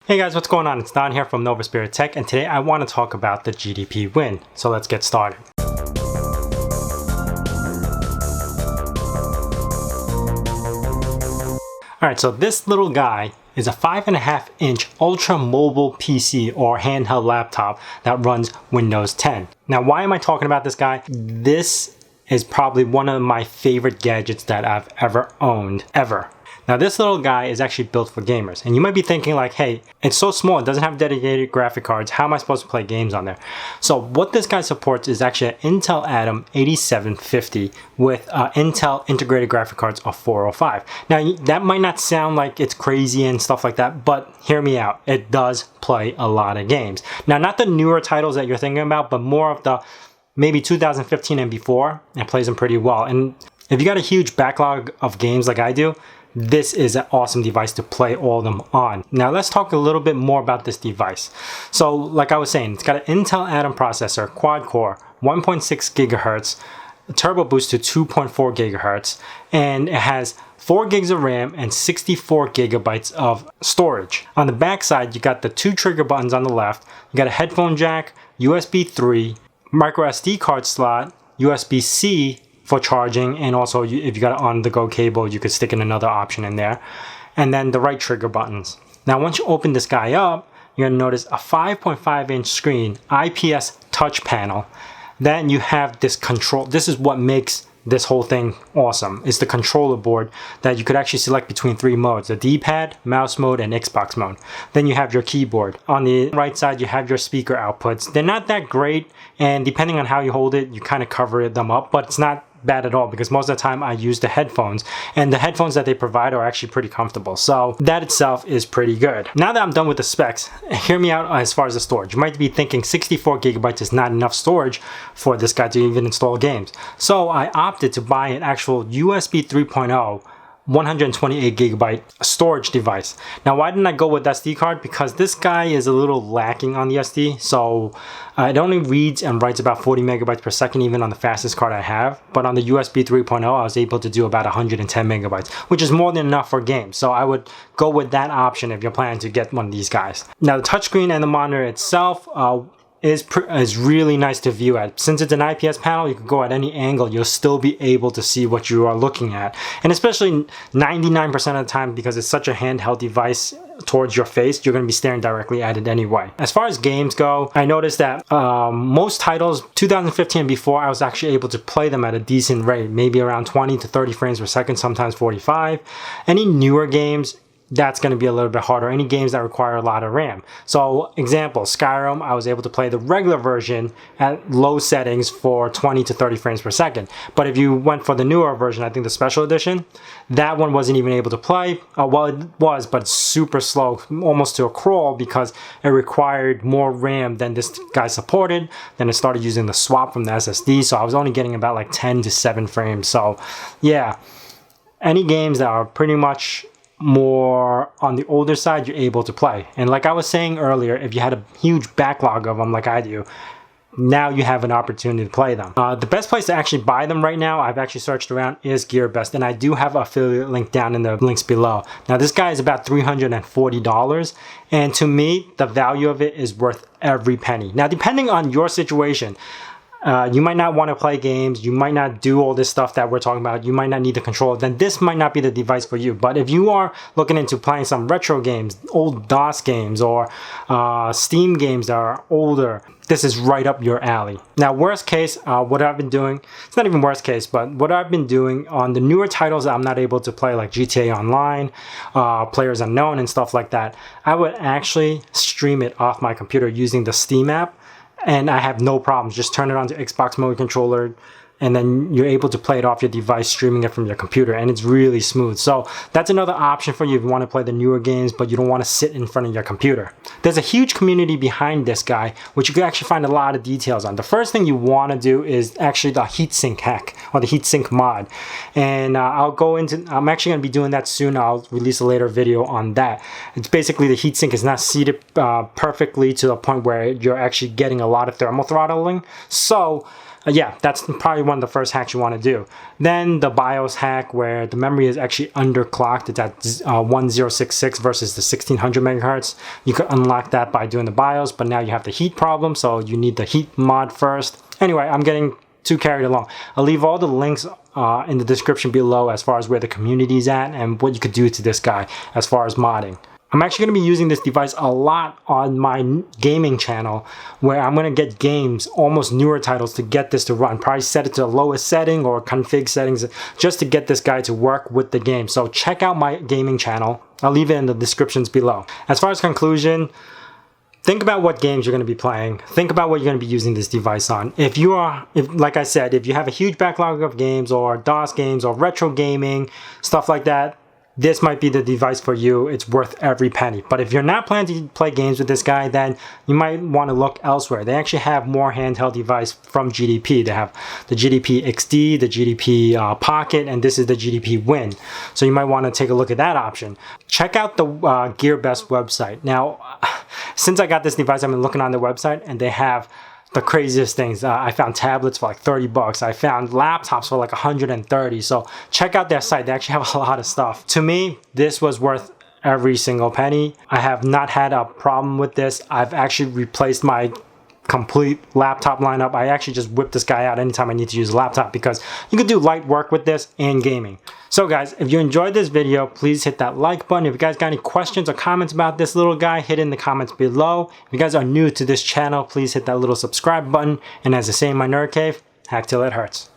Hey guys, what's going on? It's Don here from Novaspirit Tech, and today I want to talk about the GPD Win. So let's get started. Alright, so this little guy is a 5.5-inch ultra mobile PC or handheld laptop that runs Windows 10. Now, why am I talking about this guy? This is probably one of my favorite gadgets that I've ever owned, ever. Now, this little guy is actually built for gamers, and you might be thinking like, hey, it's so small, it doesn't have dedicated graphic cards, how am I supposed to play games on there? So what this guy supports is actually an Intel Atom 8750 with Intel integrated graphic cards of 405. Now, that might not sound like it's crazy and stuff like that, but hear me out, it does play a lot of games. Now, not the newer titles that you're thinking about, but more of the maybe 2015 and before, it plays them pretty well. And if you got a huge backlog of games like I do, this is an awesome device to play all of them on. Now let's talk a little bit more about this device. So like I was saying, it's got an Intel Atom processor, quad core, 1.6 gigahertz, turbo boost to 2.4 gigahertz, and it has 4 gigs of RAM and 64 gigabytes of storage. On the back side, you got the 2 trigger buttons on the left, you got a headphone jack, USB 3, micro SD card slot, USB-C for charging, and also if you got an on-the-go cable, you could stick in another option in there, and then the right trigger buttons. Now once you open this guy up, you're going to notice a 5.5-inch screen, IPS touch panel. Then you have this control. This is what makes this whole thing awesome. It's the controller board that you could actually select between 3 modes: the D-pad, mouse mode, and Xbox mode. Then you have your keyboard. On the right side, you have your speaker outputs. They're not that great, and depending on how you hold it, you kind of cover them up, but it's not bad at all because most of the time I use the headphones, and the headphones that they provide are actually pretty comfortable. So that itself is pretty good. Now that I'm done with the specs, hear me out as far as the storage. You might be thinking 64 gigabytes is not enough storage for this guy to even install games. So I opted to buy an actual USB 3.0 128 gigabyte storage device. Now, why didn't I go with SD card? Because this guy is a little lacking on the SD. So it only reads and writes about 40 megabytes per second, even on the fastest card I have. But on the USB 3.0, I was able to do about 110 megabytes, which is more than enough for games. So I would go with that option if you're planning to get one of these guys. Now, the touchscreen and the monitor itself is really nice to view at. Since it's an IPS panel, you can go at any angle, you'll still be able to see what you are looking at. And especially 99% of the time, because it's such a handheld device towards your face, you're going to be staring directly at it anyway. As far as games go, I noticed that most titles 2015 and before, I was actually able to play them at a decent rate, maybe around 20 to 30 frames per second, sometimes 45. Any newer games, that's going to be a little bit harder. Any games that require a lot of RAM. So example, Skyrim, I was able to play the regular version at low settings for 20 to 30 frames per second. But if you went for the newer version, I think the special edition, that one wasn't even able to play. Well, it was, but super slow, almost to a crawl, because it required more RAM than this guy supported. Then it started using the swap from the SSD, so I was only getting about like 10 to 7 frames. So yeah, any games that are pretty much more on the older side, you're able to play. And like I was saying earlier, if you had a huge backlog of them like I do, now you have an opportunity to play them. The best place to actually buy them right now, I've actually searched around, is GearBest, and I do have an affiliate link down in the links below. Now this guy is about $340, and to me, the value of it is worth every penny. Now depending on your situation, you might not want to play games, you might not do all this stuff that we're talking about, you might not need the controller, then this might not be the device for you. But if you are looking into playing some retro games, old DOS games, or Steam games that are older, this is right up your alley. Now, worst case, what I've been doing, it's not even worst case, but what I've been doing on the newer titles that I'm not able to play, like GTA Online, Players Unknown, and stuff like that, I would actually stream it off my computer using the Steam app. And I have no problems. Just turn it on to Xbox mode controller, and then you're able to play it off your device, streaming it from your computer, and it's really smooth. So that's another option for you if you want to play the newer games, but you don't want to sit in front of your computer. There's a huge community behind this guy, which you can actually find a lot of details on. The first thing you want to do is actually the Heatsink hack, or the Heatsink mod. And I'm actually going to be doing that soon. I'll release a later video on that. It's basically the heatsink is not seated perfectly to the point where you're actually getting a lot of thermal throttling. So yeah, that's probably one of the first hacks you want to do. Then the BIOS hack, where the memory is actually underclocked. It's at 1066 versus the 1600 megahertz. You could unlock that by doing the BIOS, but now you have the heat problem, so you need the heat mod first. Anyway, I'm getting too carried along. I'll leave all the links in the description below as far as where the community is at and what you could do to this guy as far as modding. I'm actually going to be using this device a lot on my gaming channel, where I'm going to get games, almost newer titles, to get this to run. Probably set it to the lowest setting or config settings just to get this guy to work with the game. So check out my gaming channel. I'll leave it in the descriptions below. As far as conclusion, think about what games you're going to be playing. Think about what you're going to be using this device on. Like I said, if you have a huge backlog of games or DOS games or retro gaming, stuff like that, this might be the device for you. It's worth every penny. But if you're not planning to play games with this guy, then you might want to look elsewhere. They actually have more handheld device from GDP. They have the GDP XD, the GDP Pocket, and this is the GDP Win. So you might want to take a look at that option. Check out the GearBest website. Now, since I got this device, I've been looking on the website, and they have the craziest things. I found tablets for like 30 bucks. I found laptops for like 130. So check out their site. They actually have a lot of stuff. To me, this was worth every single penny. I have not had a problem with this. I've actually replaced my complete laptop lineup. I actually just whip this guy out anytime I need to use a laptop, because you can do light work with this and gaming. So guys, if you enjoyed this video, please hit that like button. If you guys got any questions or comments about this little guy, hit in the comments below. If you guys are new to this channel, please hit that little subscribe button. And as I say in my nerd cave, hack till it hurts.